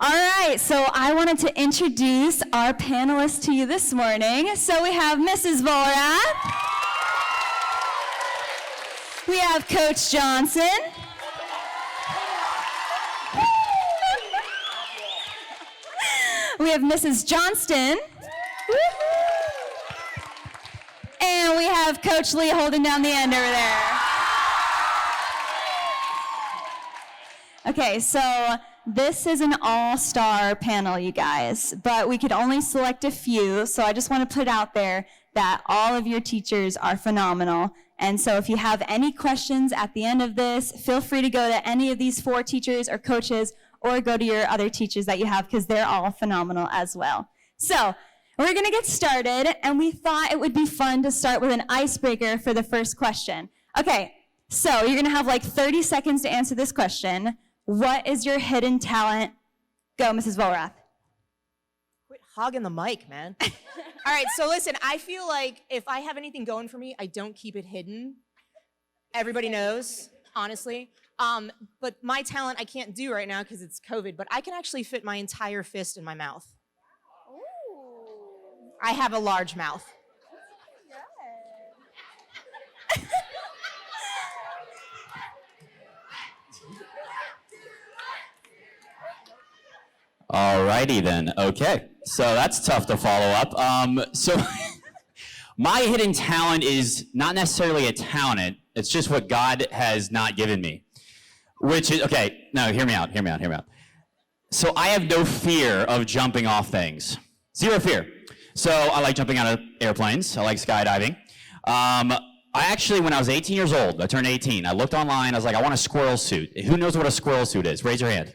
All right, so I wanted to introduce our panelists to you this morning. So we have Mrs. Vollrath. We have Coach Johnston. We have Mrs. Johnston. And we have Coach Lee holding down the end over there. Okay, so this is an all-star panel, you guys, but we could only select a few, so I just want to put out there that all of your teachers are phenomenal. And so if you have any questions at the end of this, feel free to go to any of these 4 teachers or coaches, or go to your other teachers that you have, because they're all phenomenal as well. So we're going to get started, and we thought it would be fun to start with an icebreaker for the first question. Okay, so you're going to have like 30 seconds to answer this question. What is your hidden talent? Go, Mrs. Vollrath. Quit hogging the mic, man. All right, so listen, I feel like if I have anything going for me, I don't keep it hidden. Everybody knows, honestly. But my talent I can't do right now because it's COVID, but I can actually fit my entire fist in my mouth. Ooh. I have a large mouth. Alrighty then, okay. So that's tough to follow up. So my hidden talent is not necessarily a talent, it's just what God has not given me. Which is, okay, no, hear me out. So I have no fear of jumping off things. Zero fear. So I like jumping out of airplanes, I like skydiving. I actually, when I was 18 years old, I turned 18, I looked online, I was like, I want a squirrel suit. Who knows what a squirrel suit is? Raise your hand.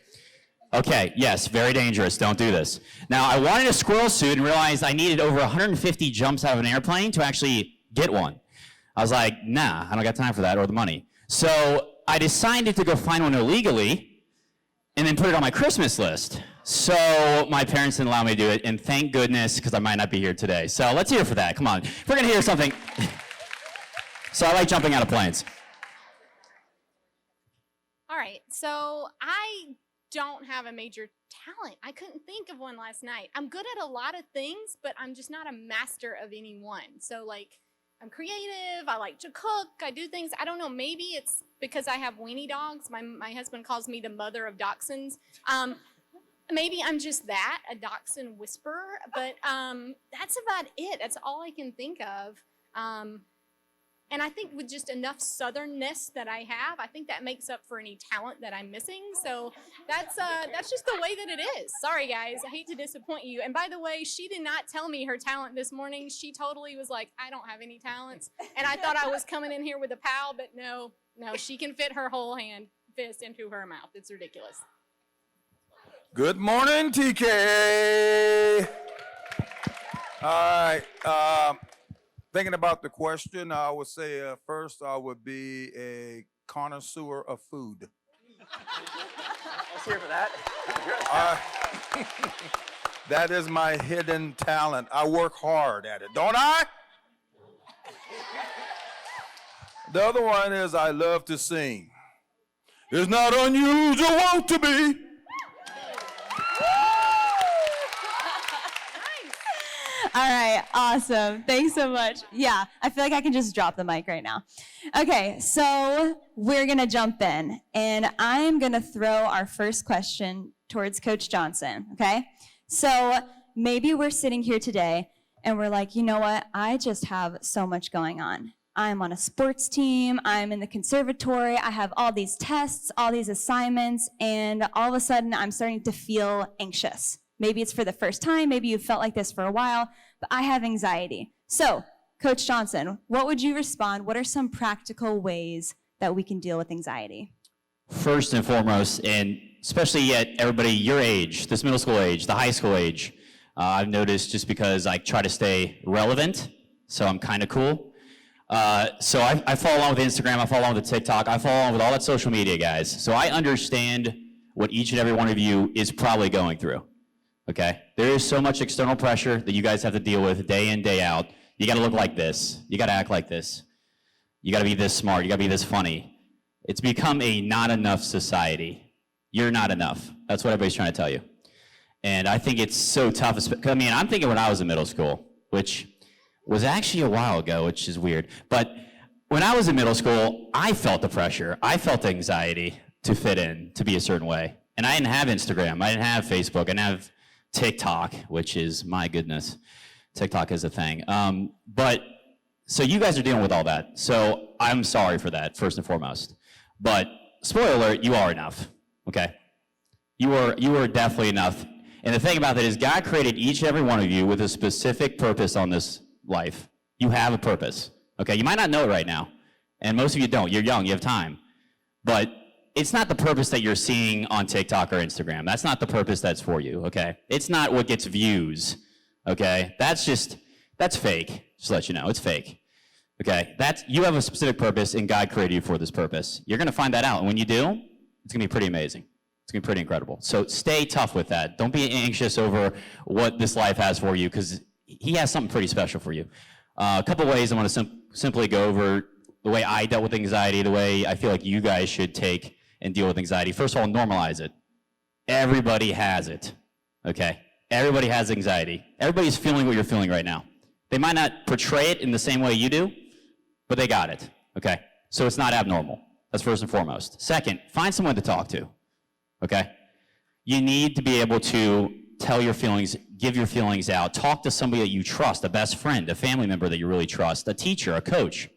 Okay, yes, very dangerous, don't do this. Now, I wanted a squirrel suit and realized I needed over 150 jumps out of an airplane to actually get one. I was like, nah, I don't got time for that or the money. So I decided to go find one illegally and then put it on my Christmas list. So my parents didn't allow me to do it, and thank goodness, because I might not be here today. So let's hear for that, come on. If we're gonna hear something. So I like jumping out of planes. All right, so I don't have a major talent. I couldn't think of one last night. I'm good at a lot of things, but I'm just not a master of any one. So like, I'm creative, I like to cook, I do things, I don't know, maybe it's because I have weenie dogs. My husband calls me the mother of dachshunds. Maybe I'm just that, a dachshund whisperer, but that's about it. That's all I can think of. And I think with just enough southernness that I have, I think that makes up for any talent that I'm missing. So that's just the way that it is. Sorry, guys. I hate to disappoint you. And by the way, she did not tell me her talent this morning. She totally was like, I don't have any talents. And I thought I was coming in here with a pal, but no, she can fit her whole fist into her mouth. It's ridiculous. Good morning, TK. All right. Thinking about the question, I would say first I would be a connoisseur of food. Let's hear for that. That is my hidden talent. I work hard at it, don't I? The other one is I love to sing. It's not unusual to be. All right, awesome. Thanks so much. Yeah, I feel like I can just drop the mic right now. Okay, so we're going to jump in, and I'm going to throw our first question towards Coach Johnston, okay? So maybe we're sitting here today, and we're like, you know what? I just have so much going on. I'm on a sports team, I'm in the conservatory, I have all these tests, all these assignments, and all of a sudden I'm starting to feel anxious. Maybe it's for the first time, maybe you've felt like this for a while, but I have anxiety. So, Coach Johnston, what would you respond? What are some practical ways that we can deal with anxiety? First and foremost, and especially at everybody your age, this middle school age, the high school age, I've noticed just because I try to stay relevant, so I'm kind of cool. So I follow along with Instagram, I follow along with TikTok, I follow along with all that social media, guys. So I understand what each and every one of you is probably going through. Okay? There is so much external pressure that you guys have to deal with day in, day out. You gotta look like this. You gotta act like this. You gotta be this smart. You gotta be this funny. It's become a not enough society. You're not enough. That's what everybody's trying to tell you. And I think it's so tough. I mean, I'm thinking when I was in middle school, which was actually a while ago, which is weird. But when I was in middle school, I felt the pressure. I felt the anxiety to fit in, to be a certain way. And I didn't have Instagram. I didn't have Facebook. I didn't have TikTok, which is, my goodness, TikTok is a thing. But so you guys are dealing with all that. So I'm sorry for that, first and foremost. But spoiler alert, you are enough, okay? You are definitely enough. And the thing about that is God created each and every one of you with a specific purpose on this life. You have a purpose, okay? You might not know it right now, and most of you don't. You're young, you have time. But it's not the purpose that you're seeing on TikTok or Instagram. That's not the purpose that's for you, okay? It's not what gets views, okay? That's fake, just to let you know, it's fake, okay? You have a specific purpose, and God created you for this purpose. You're gonna find that out, and when you do, it's gonna be pretty amazing. It's gonna be pretty incredible. So stay tough with that. Don't be anxious over what this life has for you, because He has something pretty special for you. A couple ways I want to simply go over the way I dealt with anxiety, the way I feel like you guys should take and deal with anxiety. First of all, normalize it. Everybody has it, okay? Everybody has anxiety. Everybody's feeling what you're feeling right now. They might not portray it in the same way you do, but they got it, okay? So it's not abnormal. That's first and foremost. Second, find someone to talk to. Okay? You need to be able to tell your feelings, give your feelings out, talk to somebody that you trust, a best friend, a family member that you really trust, a teacher, a coach.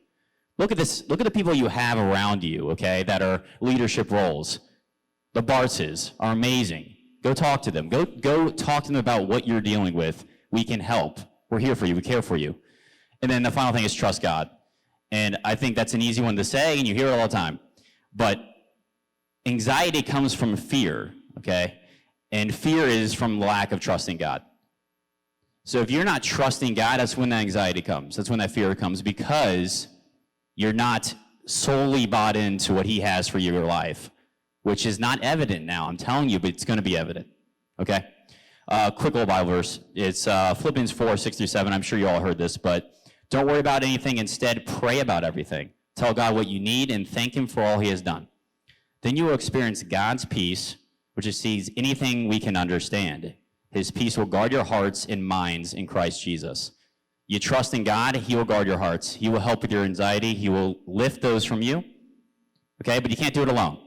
Look at this, look at the people you have around you, okay, that are leadership roles. The Bartzes are amazing. Go talk to them. Go talk to them about what you're dealing with. We can help. We're here for you. We care for you. And then the final thing is trust God. And I think that's an easy one to say, and you hear it all the time. But anxiety comes from fear, okay? And fear is from lack of trusting God. So if you're not trusting God, that's when the anxiety comes. That's when that fear comes, because you're not solely bought into what He has for your life, which is not evident now. I'm telling you, but it's going to be evident, okay? Quick little Bible verse. It's Philippians 4:6-7. I'm sure you all heard this, but don't worry about anything. Instead, pray about everything. Tell God what you need and thank Him for all He has done. Then you will experience God's peace, which exceeds anything we can understand. His peace will guard your hearts and minds in Christ Jesus. You trust in God, He will guard your hearts. He will help with your anxiety. He will lift those from you, okay? But you can't do it alone,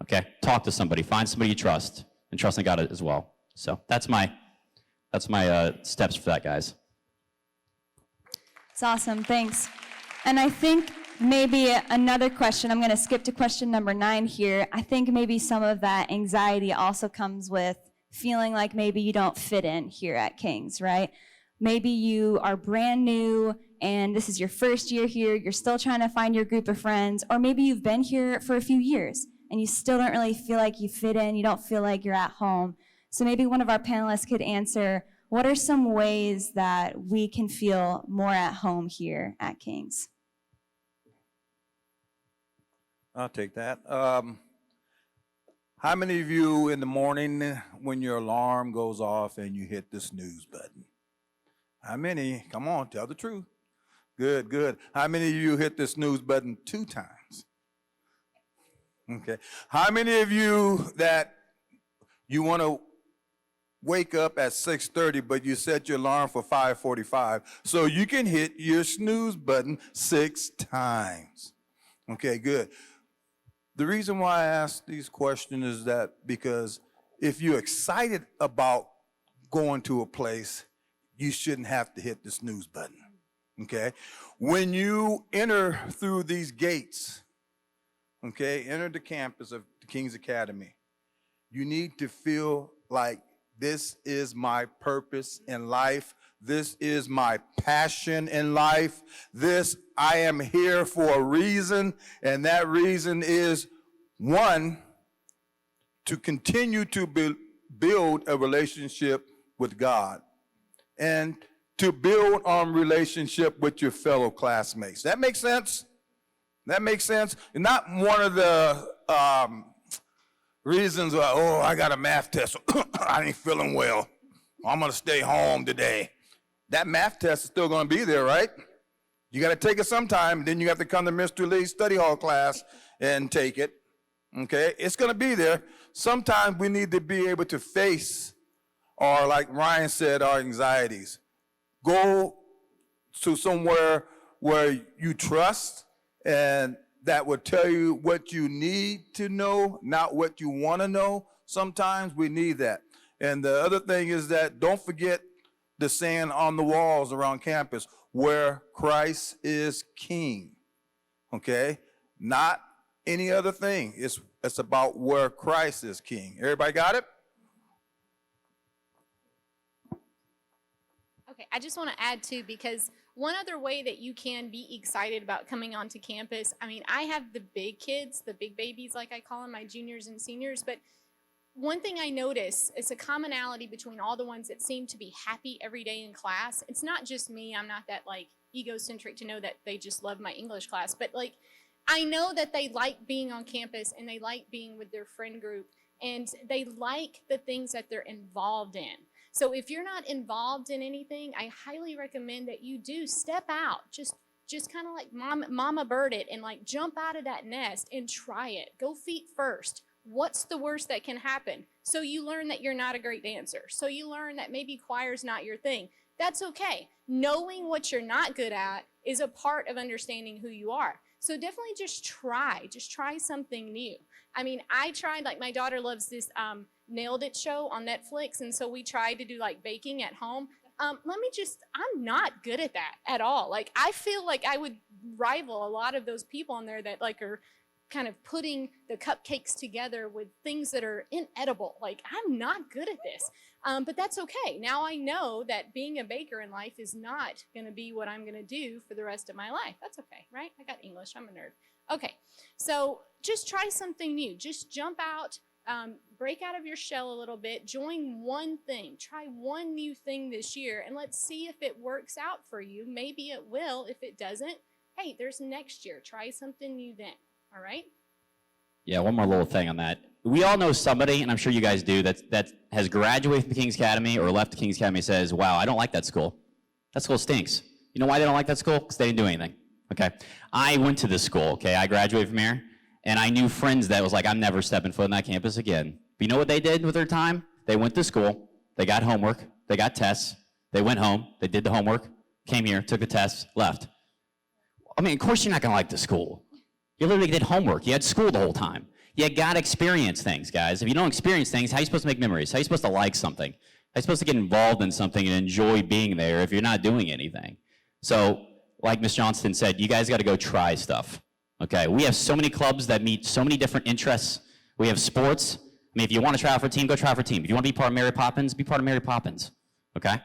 okay? Talk to somebody. Find somebody you trust, and trust in God as well. So that's my steps for that, guys. It's awesome, thanks. And I think maybe another question, I'm going to skip to question number 9 here. I think maybe some of that anxiety also comes with feeling like maybe you don't fit in here at King's, right? Maybe you are brand new and this is your first year here, you're still trying to find your group of friends, or maybe you've been here for a few years and you still don't really feel like you fit in, you don't feel like you're at home. So maybe one of our panelists could answer, what are some ways that we can feel more at home here at King's? I'll take that. How many of you in the morning when your alarm goes off and you hit the snooze button? How many? Come on, tell the truth. Good, good. How many of you hit the snooze button 2 times? Okay. How many of you that you want to wake up at 6:30, but you set your alarm for 5:45 so you can hit your snooze button 6 times? Okay, good. The reason why I ask these questions is that because if you're excited about going to a place, you shouldn't have to hit the snooze button, okay? When you enter through these gates, okay, enter the campus of the King's Academy, you need to feel like this is my purpose in life. This is my passion in life. I am here for a reason, and that reason is, 1, to continue to build a relationship with God, and to build on relationship with your fellow classmates. That makes sense? That makes sense? Not one of the reasons why, I got a math test, I ain't feeling well, I'm gonna stay home today. That math test is still gonna be there, right? You gotta take it sometime, then you have to come to Mr. Lee's study hall class and take it, okay? It's gonna be there. Sometimes we need to be able to face or like Ryan said, our anxieties. Go to somewhere where you trust and that will tell you what you need to know, not what you want to know. Sometimes we need that. And the other thing is that don't forget the saying on the walls around campus, where Christ is king, okay? Not any other thing. It's about where Christ is king. Everybody got it? Okay, I just want to add too, because one other way that you can be excited about coming onto campus, I mean, I have the big kids, the big babies, like I call them, my juniors and seniors, but one thing I notice is a commonality between all the ones that seem to be happy every day in class. It's not just me. I'm not that like egocentric to know that they just love my English class, but like I know that they like being on campus and they like being with their friend group and they like the things that they're involved in. So if you're not involved in anything, I highly recommend that you do step out. Just kind of like mama bird it and like jump out of that nest and try it. Go feet first. What's the worst that can happen? So you learn that you're not a great dancer. So you learn that maybe choir's not your thing. That's okay. Knowing what you're not good at is a part of understanding who you are. So definitely just try something new. I mean, I tried, like my daughter loves this Nailed It show on Netflix. And so we tried to do like baking at home. I'm not good at that at all. Like I feel like I would rival a lot of those people on there that like are kind of putting the cupcakes together with things that are inedible. Like I'm not good at this, but that's okay. Now I know that being a baker in life is not gonna be what I'm gonna do for the rest of my life. That's okay, right? I got English, I'm a nerd. Okay, so just try something new. Just jump out, break out of your shell a little bit, join one thing, try one new thing this year, and let's see if it works out for you. Maybe it will. If it doesn't, hey, there's next year. Try something new then. All right? Yeah, one more little thing on that. We all know somebody, and I'm sure you guys do, that has graduated from the King's Academy or left the King's Academy and says, wow, I don't like that school. That school stinks. You know why they don't like that school? Because they didn't do anything, okay? I went to this school, okay? I graduated from here, and I knew friends that was like, I'm never stepping foot on that campus again. But you know what they did with their time? They went to school, they got homework, they got tests, they went home, they did the homework, came here, took the tests, left. I mean, of course you're not gonna like the school. You literally did homework. You had school the whole time. You got to experience things, guys. If you don't experience things, how are you supposed to make memories? How are you supposed to like something? How are you supposed to get involved in something and enjoy being there if you're not doing anything? So, like Ms. Johnston said, you guys got to go try stuff, okay? We have so many clubs that meet so many different interests. We have sports. I mean, if you want to try out for a team, go try out for a team. If you want to be part of Mary Poppins, be part of Mary Poppins, okay?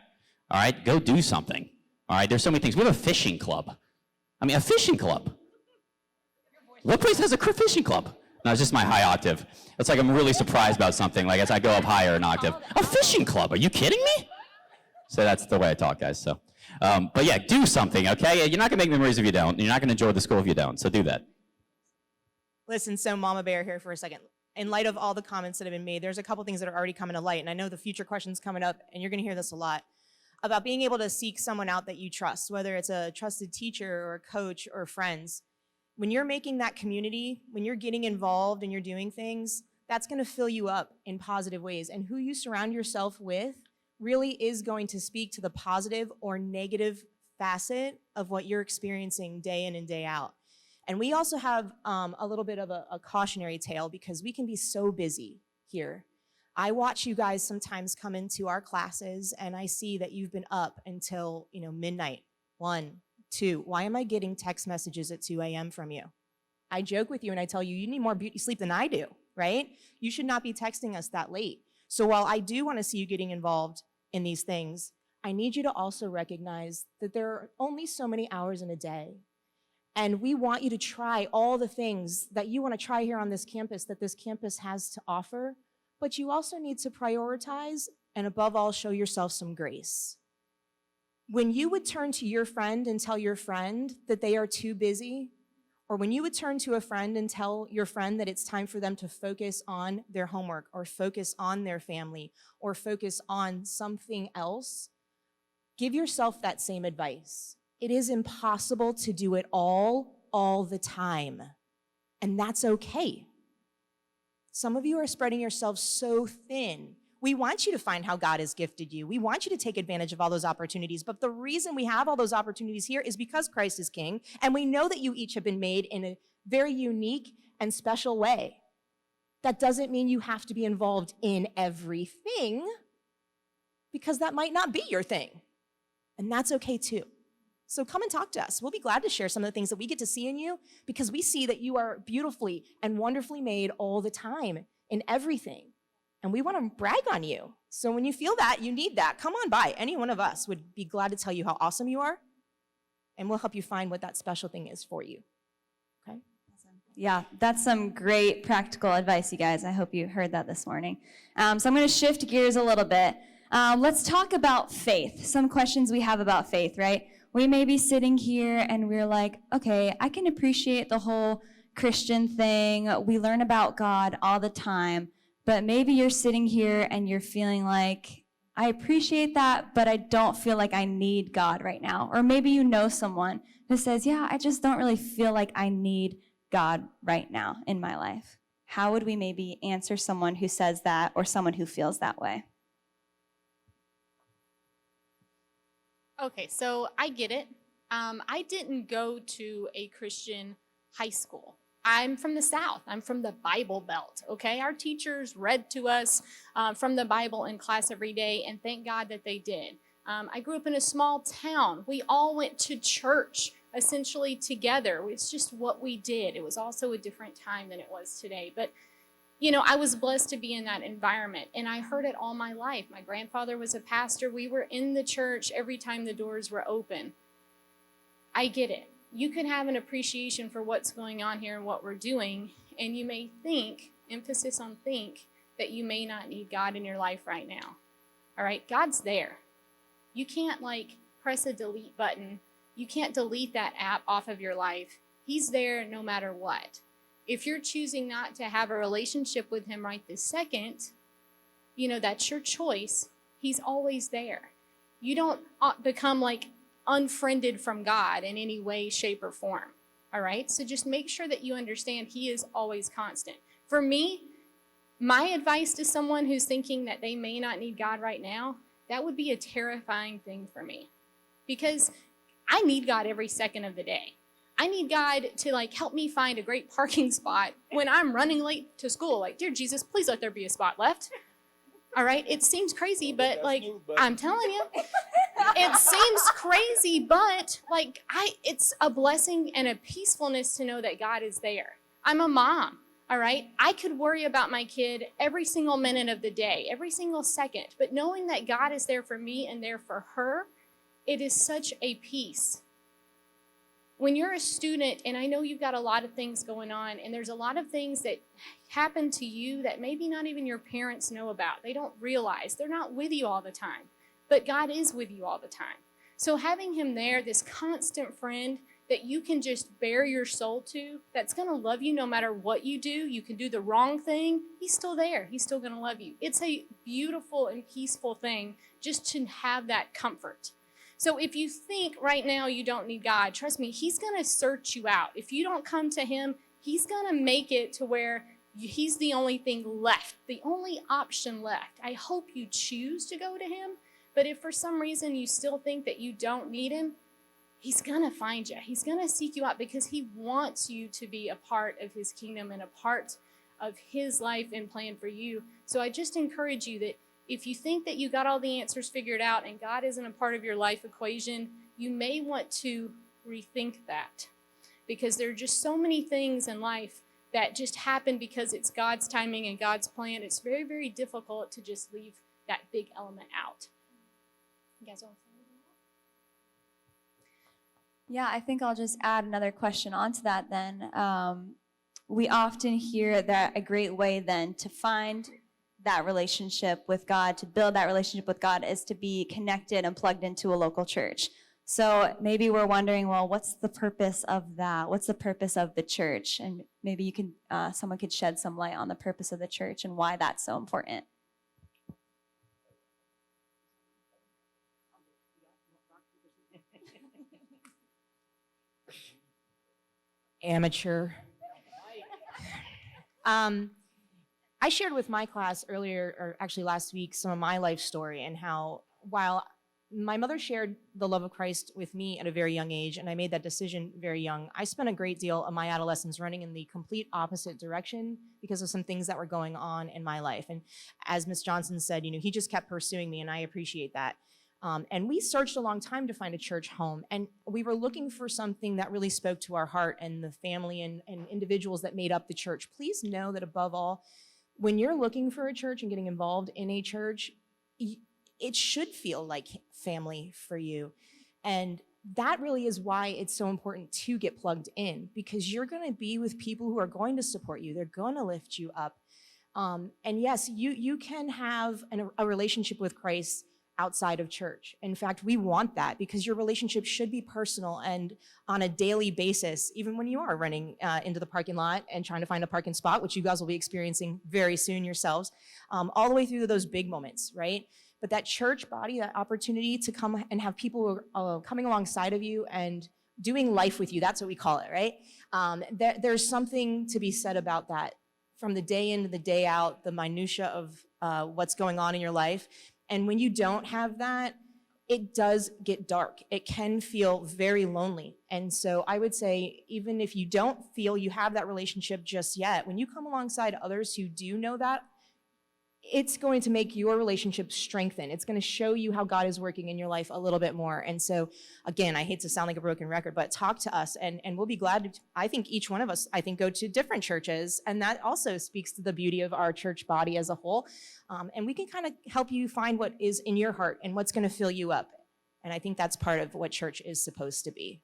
All right, go do something. All right, there's so many things. We have a fishing club. I mean, a fishing club. What place has a fishing club? No, it's just my high octave. It's like I'm really surprised about something, like as I go up higher an octave. A fishing club, are you kidding me? So that's the way I talk, guys, so. But yeah, do something, okay? You're not gonna make memories if you don't. You're not gonna enjoy the school if you don't, so do that. Listen, so Mama Bear here for a second. In light of all the comments that have been made, there's a couple things that are already coming to light, and I know the future questions coming up, and you're gonna hear this a lot, about being able to seek someone out that you trust, whether it's a trusted teacher or a coach or friends. When you're making that community, when you're getting involved and you're doing things, that's gonna fill you up in positive ways. And who you surround yourself with really is going to speak to the positive or negative facet of what you're experiencing day in and day out. And we also have a little bit of a cautionary tale because we can be so busy here. I watch you guys sometimes come into our classes and I see that you've been up until midnight, 1, 2. Why am I getting text messages at 2 a.m. from you? I joke with you and I tell you, you need more beauty sleep than I do, right? You should not be texting us that late. So while I do want to see you getting involved in these things, I need you to also recognize that there are only so many hours in a day. And we want you to try all the things that you want to try here on this campus that this campus has to offer, but you also need to prioritize and above all, show yourself some grace. When you would turn to your friend and tell your friend that they are too busy, or when you would turn to a friend and tell your friend that it's time for them to focus on their homework or focus on their family or focus on something else, give yourself that same advice. It is impossible to do it all the time, and that's okay. Some of you are spreading yourselves so thin We want you to find how God has gifted you. We want you to take advantage of all those opportunities. But the reason we have all those opportunities here is because Christ is King. And we know that you each have been made in a very unique and special way. That doesn't mean you have to be involved in everything, because that might not be your thing. And that's okay too. So come and talk to us. We'll be glad to share some of the things that we get to see in you, because we see that you are beautifully and wonderfully made all the time in everything. And we want to brag on you. So when you feel that, you need that, come on by. Any one of us would be glad to tell you how awesome you are, and we'll help you find what that special thing is for you. Okay? Yeah, that's some great practical advice, you guys. I hope you heard that this morning. So I'm going to shift gears a little bit. Let's talk about faith. Some questions we have about faith, right? We may be sitting here and we're like, okay, I can appreciate the whole Christian thing. We learn about God all the time. But maybe you're sitting here and you're feeling like, I appreciate that, but I don't feel like I need God right now. Or maybe you know someone who says, yeah, I just don't really feel like I need God right now in my life. How would we maybe answer someone who says that, or someone who feels that way? Okay, so I get it. I didn't go to a Christian high school. I'm from the South. I'm from the Bible Belt, okay? Our teachers read to us from the Bible in class every day, and thank God that they did. I grew up in a small town. We all went to church essentially together. It's just what we did. It was also a different time than it was today. But, you know, I was blessed to be in that environment, and I heard it all my life. My grandfather was a pastor. We were in the church every time the doors were open. I get it. You can have an appreciation for what's going on here and what we're doing, and you may think, emphasis on think, that you may not need God in your life right now. All right? God's there. You can't, like, press a delete button. You can't delete that app off of your life. He's there no matter what. If you're choosing not to have a relationship with him right this second, you know, that's your choice. He's always there. You don't become, like, unfriended from God in any way, shape, or form. All right? So just make sure that you understand he is always constant. For me, my advice to someone who's thinking that they may not need God right now, that would be a terrifying thing for me. Because I need God every second of the day. I need God to, like, help me find a great parking spot when I'm running late to school. Like, dear Jesus, please let there be a spot left. All right? It seems crazy, but, like, I'm telling you, it seems crazy, but, like, it's a blessing and a peacefulness to know that God is there. I'm a mom, all right? I could worry about my kid every single minute of the day, every single second, but knowing that God is there for me and there for her, it is such a peace. When you're a student, and I know you've got a lot of things going on, and there's a lot of things that happen to you that maybe not even your parents know about. They don't realize. They're not with you all the time. But God is with you all the time. So having him there, this constant friend that you can just bare your soul to, that's going to love you no matter what you do. You can do the wrong thing. He's still there. He's still going to love you. It's a beautiful and peaceful thing just to have that comfort. So if you think right now you don't need God, trust me, he's going to search you out. If you don't come to him, he's going to make it to where he's the only thing left, the only option left. I hope you choose to go to him. But if for some reason you still think that you don't need him, he's going to find you. He's going to seek you out because he wants you to be a part of his kingdom and a part of his life and plan for you. So I just encourage you that if you think that you got all the answers figured out and God isn't a part of your life equation, you may want to rethink that, because there are just so many things in life that just happen because it's God's timing and God's plan. It's very, very difficult to just leave that big element out. You guys want to say anything else? Yeah, I think I'll just add another question onto that then. We often hear that a great way then to find that relationship with God, to build that relationship with God, is to be connected and plugged into a local church. So maybe we're wondering, well, what's the purpose of that? What's the purpose of the church? And maybe you can, someone could shed some light on the purpose of the church and why that's so important. Amateur. I shared with my class earlier, or actually last week, some of my life story and how while my mother shared the love of Christ with me at a very young age, and I made that decision very young, I spent a great deal of my adolescence running in the complete opposite direction because of some things that were going on in my life. And as Miss Johnston said, he just kept pursuing me, and I appreciate that. And we searched a long time to find a church home, and we were looking for something that really spoke to our heart and the family and individuals that made up the church. Please know that above all, when you're looking for a church and getting involved in a church, it should feel like family for you. And that really is why it's so important to get plugged in, because you're going to be with people who are going to support you. They're going to lift you up. And yes, you can have a relationship with Christ outside of church. In fact, we want that because your relationship should be personal and on a daily basis, even when you are running into the parking lot and trying to find a parking spot, which you guys will be experiencing very soon yourselves, all the way through to those big moments, right? But that church body, that opportunity to come and have people who are coming alongside of you and doing life with you, that's what we call it, right? There's something to be said about that. From the day in to the day out, the minutia of what's going on in your life. And when you don't have that, it does get dark. It can feel very lonely. And so I would say, even if you don't feel you have that relationship just yet, when you come alongside others who do know that, it's going to make your relationship strengthen. It's going to show you how God is working in your life a little bit more. And so, again, I hate to sound like a broken record, but talk to us, and we'll be glad to, I think each one of us, go to different churches, and that also speaks to the beauty of our church body as a whole. And we can kind of help you find what is in your heart and what's going to fill you up. And I think that's part of what church is supposed to be.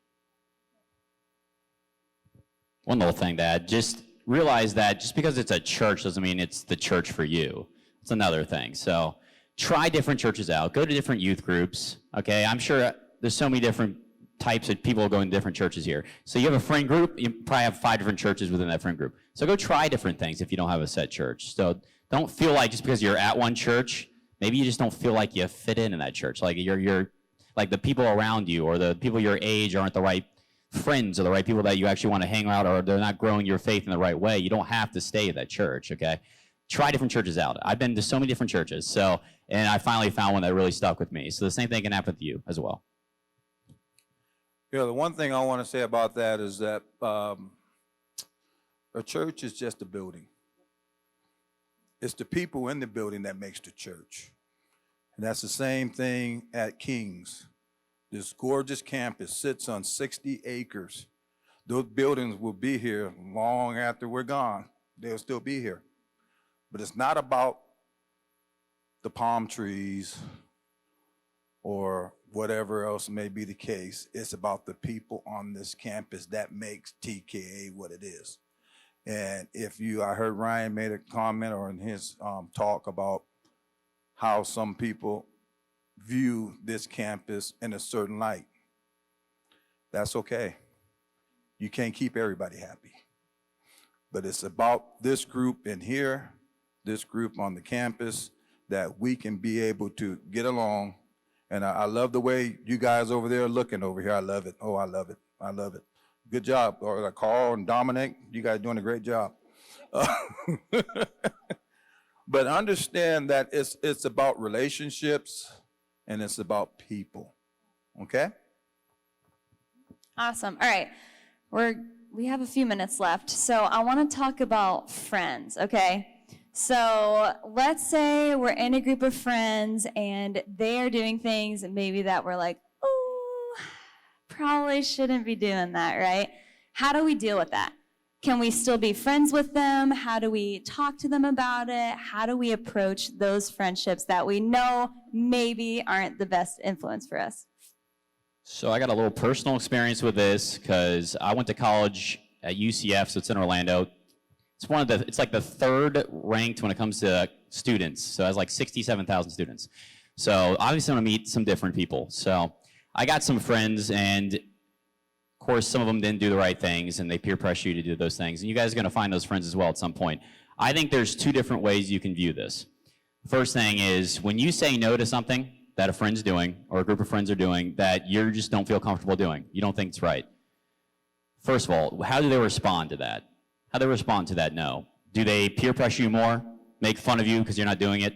One little thing to add, just realize that just because it's a church doesn't mean it's the church for you. It's another thing. So try different churches out. Go to different youth groups, okay? I'm sure there's so many different types of people going to different churches here. So you have a friend group, you probably have 5 different churches within that friend group. So go try different things if you don't have a set church. So don't feel like just because you're at one church, maybe you just don't feel like you fit in that church. Like you're like the people around you or the people your age aren't the right friends or the right people that you actually want to hang out, or they're not growing your faith in the right way. You don't have to stay at that church, okay? Try different churches out. I've been to so many different churches, and I finally found one that really stuck with me. So the same thing can happen to you as well. Yeah, the one thing I want to say about that is that a church is just a building. It's the people in the building that makes the church. And that's the same thing at King's. This gorgeous campus sits on 60 acres. Those buildings will be here long after we're gone. They'll still be here. But it's not about the palm trees or whatever else may be the case. It's about the people on this campus that makes TKA what it is. And I heard Ryan made a comment or in his talk about how some people view this campus in a certain light. That's okay. You can't keep everybody happy. But it's about this group in here, this group on the campus, that we can be able to get along. And I love the way you guys over there are looking over here. I love it. Oh, I love it. I love it. Good job. Or Carl and Dominic, you guys are doing a great job. But understand that it's about relationships and it's about people. Okay? Awesome. All right. We have a few minutes left. So I want to talk about friends, okay? So let's say we're in a group of friends and they are doing things maybe that we're like, oh, probably shouldn't be doing that, right? How do we deal with that? Can we still be friends with them? How do we talk to them about it? How do we approach those friendships that we know maybe aren't the best influence for us? So I got a little personal experience with this because I went to college at UCF, so it's in Orlando. It's like the 3rd ranked when it comes to students. So it has like 67,000 students. So obviously I'm gonna meet some different people. So I got some friends, and of course some of them didn't do the right things and they peer pressure you to do those things. And you guys are gonna find those friends as well at some point. I think there's 2 different ways you can view this. First thing is when you say no to something that a friend's doing or a group of friends are doing that you just don't feel comfortable doing, you don't think it's right. First of all, how do they respond to that? How do they respond to that no? Do they peer pressure you more? make fun of you because you're not doing it?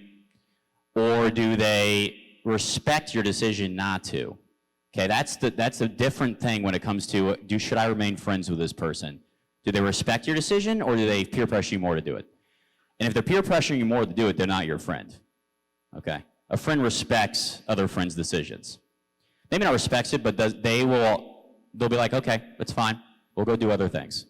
Or do they respect your decision not to? Okay, that's a different thing when it comes to, should I remain friends with this person? Do they respect your decision, or do they peer pressure you more to do it? And if they're peer pressuring you more to do it, they're not your friend. Okay? A friend respects other friends' decisions. Maybe not respects it, but they'll be like, okay, that's fine. We'll go do other things.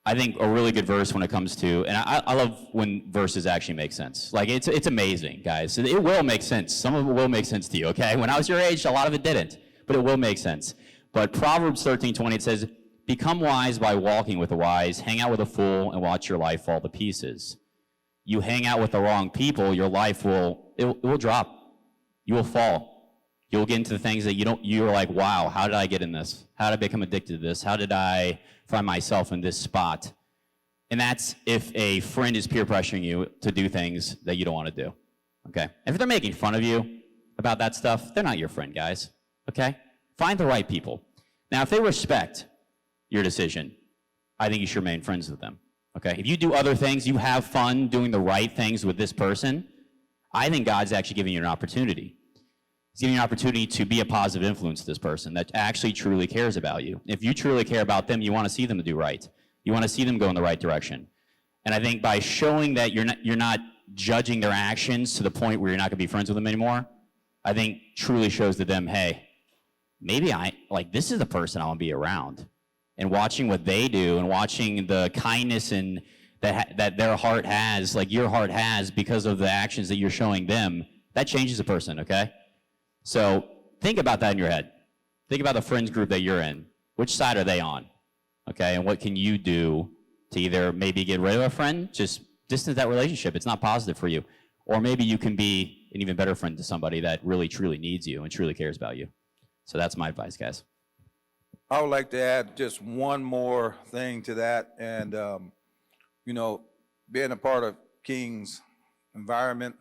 I think a really good verse when it comes to, and I love when verses actually make sense. Like, it's amazing, guys. It will make sense. Some of it will make sense to you, okay? When I was your age, a lot of it didn't, but it will make sense. But Proverbs 13:20, it says, become wise by walking with the wise, hang out with a fool, and watch your life fall to pieces. You hang out with the wrong people, your life will drop. You will fall. You'll get into the things that you're like, wow, how did I get in this? How did I become addicted to this? How did I find myself in this spot? And that's if a friend is peer pressuring you to do things that you don't want to do, okay? If they're making fun of you about that stuff, they're not your friend, guys, okay? Find the right people. Now, if they respect your decision, I think you should remain friends with them, okay? If you do other things, you have fun doing the right things with this person, I think God's actually giving you an opportunity. He's giving you an opportunity to be a positive influence to this person that actually truly cares about you. If you truly care about them, you want to see them do right. You want to see them go in the right direction. And I think by showing that you're not judging their actions to the point where you're not going to be friends with them anymore, I think truly shows to them, hey, maybe this is the person I want to be around. And watching what they do and watching the kindness and that their heart has, like your heart has, because of the actions that you're showing them, that changes a person, okay? So think about that in your head. Think about the friends group that you're in. Which side are they on? Okay, and what can you do to either maybe get rid of a friend, just distance that relationship? It's not positive for you. Or maybe you can be an even better friend to somebody that really, truly needs you and truly cares about you. So that's my advice, guys. I would like to add just one more thing to that. And, being a part of King's environment,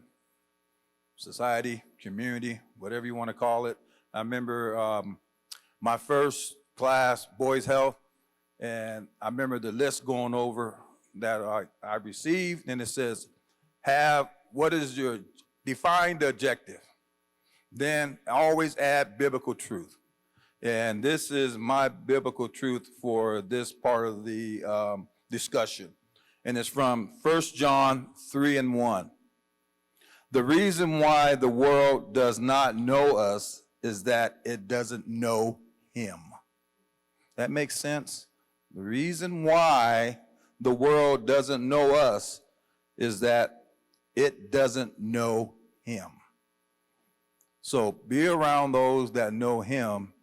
society, community, whatever you want to call it. I remember my first class, Boys Health, and I remember the list going over that I received, and it says, define the objective. Then always add biblical truth. And this is my biblical truth for this part of the discussion. And it's from 1 John 3:1. The reason why the world does not know us is that it doesn't know him. That makes sense? The reason why the world doesn't know us is that it doesn't know him. So be around those that know him,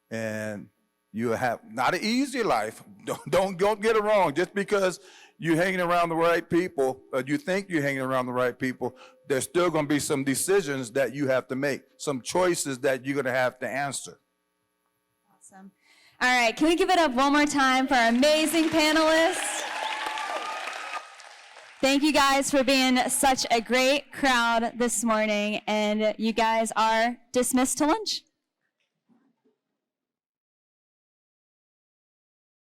and you have not an easy life. Don't get it wrong. Just because you're hanging around the right people, or you think you're hanging around the right people, there's still going to be some decisions that you have to make, some choices that you're going to have to answer. Awesome. All right, can we give it up one more time for our amazing panelists? Thank you guys for being such a great crowd this morning, and you guys are dismissed to lunch.